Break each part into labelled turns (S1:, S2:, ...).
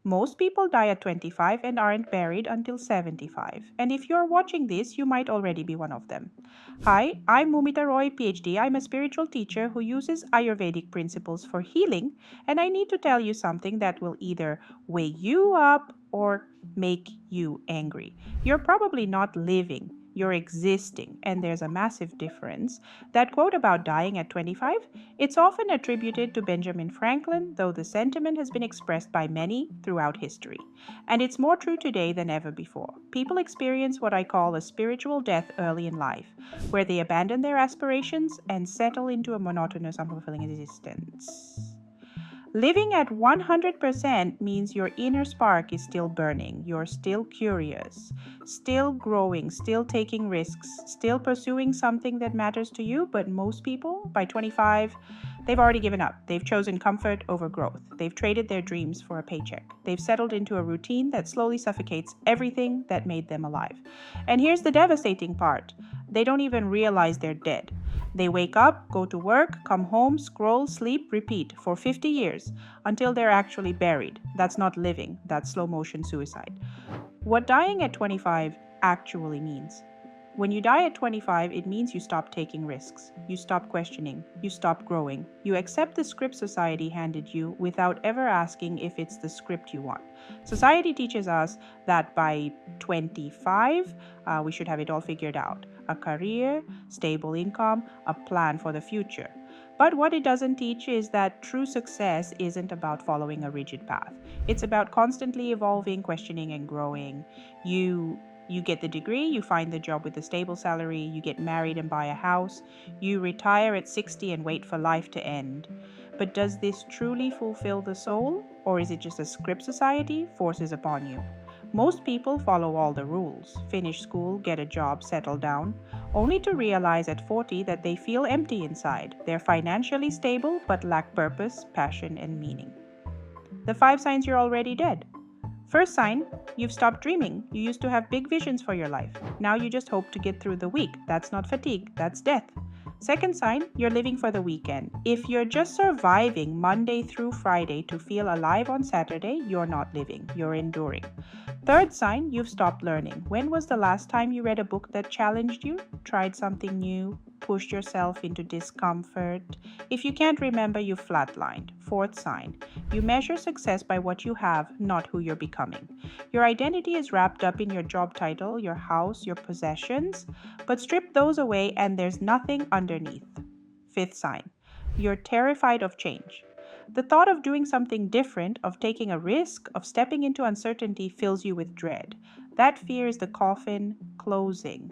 S1: Most people die at 25 and aren't buried until 75. And if you're watching this, you might already be one of them. Hi, I'm Mumita Roy, PhD. I'm a spiritual teacher who uses Ayurvedic principles for healing, and I need to tell you something that will either wake you up or make you angry. You're probably not living, you're existing, and there's a massive difference. That quote about dying at 25, it's often attributed to Benjamin Franklin, though the sentiment has been expressed by many throughout history. And it's more true today than ever before. People experience what I call a spiritual death early in life, where they abandon their aspirations and settle into a monotonous, unfulfilling existence. Living at 100% means your inner spark is still burning. You're still curious, still growing, still taking risks, still pursuing something that matters to you. But most people, by 25, they've already given up. They've chosen comfort over growth. They've traded their dreams for a paycheck. They've settled into a routine that slowly suffocates everything that made them alive. And here's the devastating part: they don't even realize they're dead. They wake up, go to work, come home, scroll, sleep, repeat for 50 years until they're actually buried. That's not living, that's slow motion suicide. What dying at 25 actually means: when you die at 25, it means you stop taking risks, you stop questioning, you stop growing. You accept the script society handed you without ever asking if it's the script you want. Society teaches us that by 25, we should have it all figured out: a career, stable income, a plan for the future. But what it doesn't teach is that true success isn't about following a rigid path. It's about constantly evolving, questioning, and growing. You get the degree, you find the job with a stable salary, you get married and buy a house, you retire at 60 and wait for life to end. But does this truly fulfill the soul, or is it just a script society forces upon you? Most people follow all the rules: finish school, get a job, settle down, only to realize at 40 that they feel empty inside. They're financially stable but lack purpose, passion, and meaning. The 5 signs you're already dead. First sign, you've stopped dreaming. You used to have big visions for your life. Now you just hope to get through the week. That's not fatigue, that's death. Second sign, you're living for the weekend. If you're just surviving Monday through Friday to feel alive on Saturday, you're not living, you're enduring. Third sign, you've stopped learning. When was the last time you read a book that challenged you, tried something new, pushed yourself into discomfort? If you can't remember, you've flatlined. Fourth sign, you measure success by what you have, not who you're becoming. Your identity is wrapped up in your job title, your house, your possessions, but strip those away and there's nothing underneath. Fifth sign, you're terrified of change. The thought of doing something different, of taking a risk, of stepping into uncertainty fills you with dread. That fear is the coffin closing.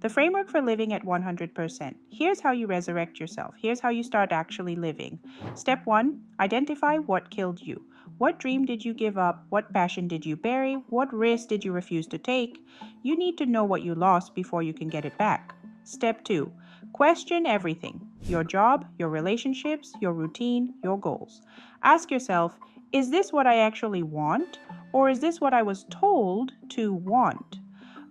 S1: The framework for living at 100%. Here's how you resurrect yourself. Here's how you start actually living. Step 1, identify what killed you. What dream did you give up? What passion did you bury? What risk did you refuse to take? You need to know what you lost before you can get it back. Step 2, question everything: your job, your relationships, your routine, your goals. Ask yourself, is this what I actually want? Or is this what I was told to want?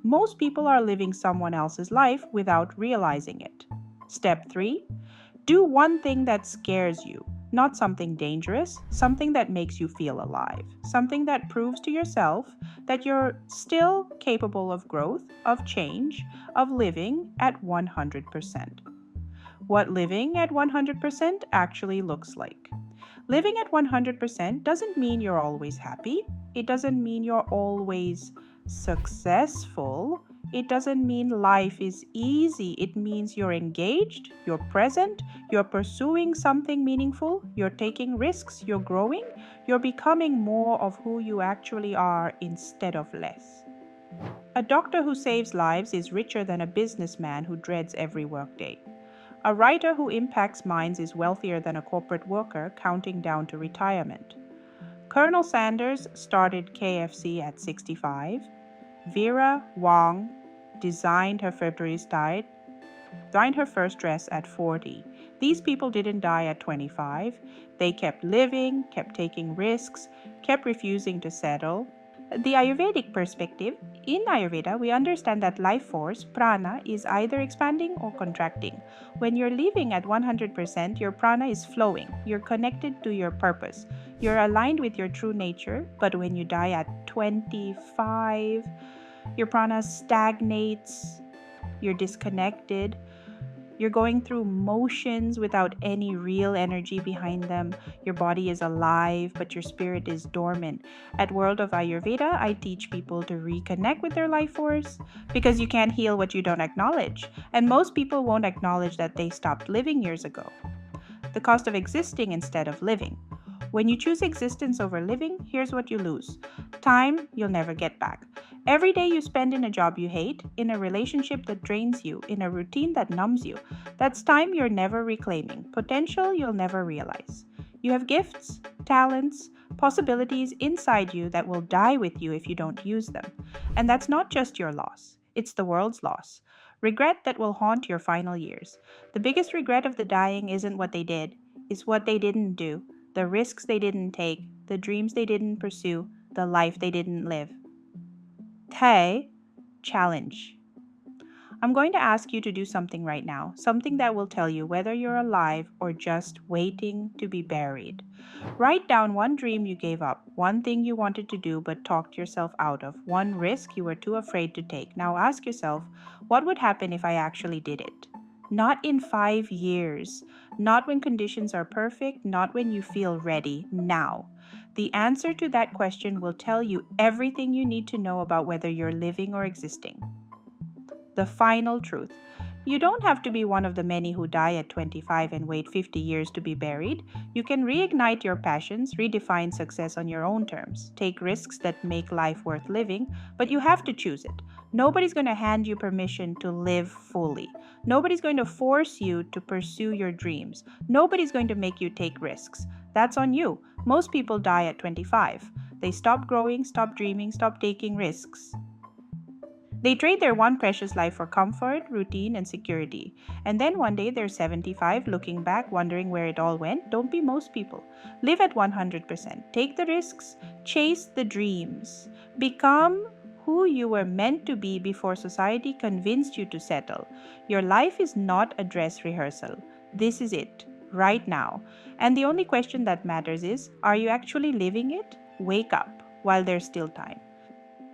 S1: Most people are living someone else's life without realizing it. Step 3, do one thing that scares you. Not something dangerous, something that makes you feel alive, something that proves to yourself that you're still capable of growth, of change, of living at 100%. What living at 100% actually looks like. Living at 100% doesn't mean you're always happy. It doesn't mean you're always successful. It doesn't mean life is easy. It means you're engaged, you're present, you're pursuing something meaningful, you're taking risks, you're growing, you're becoming more of who you actually are instead of less. A doctor who saves lives is richer than a businessman who dreads every workday. A writer who impacts minds is wealthier than a corporate worker counting down to retirement. Colonel Sanders started KFC at 65. Vera Wang designed her first dress at 40. These people didn't die at 25. They kept living, kept taking risks, kept refusing to settle. The Ayurvedic perspective: in Ayurveda, we understand that life force, prana, is either expanding or contracting. When you're living at 100%, your prana is flowing. You're connected to your purpose. You're aligned with your true nature, but when you die at 25, your prana stagnates, you're disconnected, you're going through motions without any real energy behind them. Your body is alive, but your spirit is dormant. At World of Ayurveda, I teach people to reconnect with their life force because you can't heal what you don't acknowledge. And most people won't acknowledge that they stopped living years ago. The cost of existing instead of living. When you choose existence over living, here's what you lose: time you'll never get back. Every day you spend in a job you hate, in a relationship that drains you, in a routine that numbs you, that's time you're never reclaiming, potential you'll never realize. You have gifts, talents, possibilities inside you that will die with you if you don't use them. And that's not just your loss, it's the world's loss. Regret that will haunt your final years. The biggest regret of the dying isn't what they did, it's what they didn't do, the risks they didn't take, the dreams they didn't pursue, the life they didn't live. Thay, challenge. I'm going to ask you to do something right now, something that will tell you whether you're alive or just waiting to be buried. Write down one dream you gave up, one thing you wanted to do but talked yourself out of, one risk you were too afraid to take. Now ask yourself, what would happen if I actually did it? Not in 5 years, not when conditions are perfect, not when you feel ready, now. The answer to that question will tell you everything you need to know about whether you're living or existing. The final truth. You don't have to be one of the many who die at 25 and wait 50 years to be buried. You can reignite your passions, redefine success on your own terms, take risks that make life worth living, but you have to choose it. Nobody's going to hand you permission to live fully. Nobody's going to force you to pursue your dreams. Nobody's going to make you take risks. That's on you. Most people die at 25. They stop growing, stop dreaming, stop taking risks. They trade their one precious life for comfort, routine, and security. And then one day they're 75, looking back, wondering where it all went. Don't be most people. Live at 100%. Take the risks, chase the dreams. Become who you were meant to be before society convinced you to settle. Your life is not a dress rehearsal. This is it, right now. And the only question that matters is, are you actually living it? Wake up while there's still time.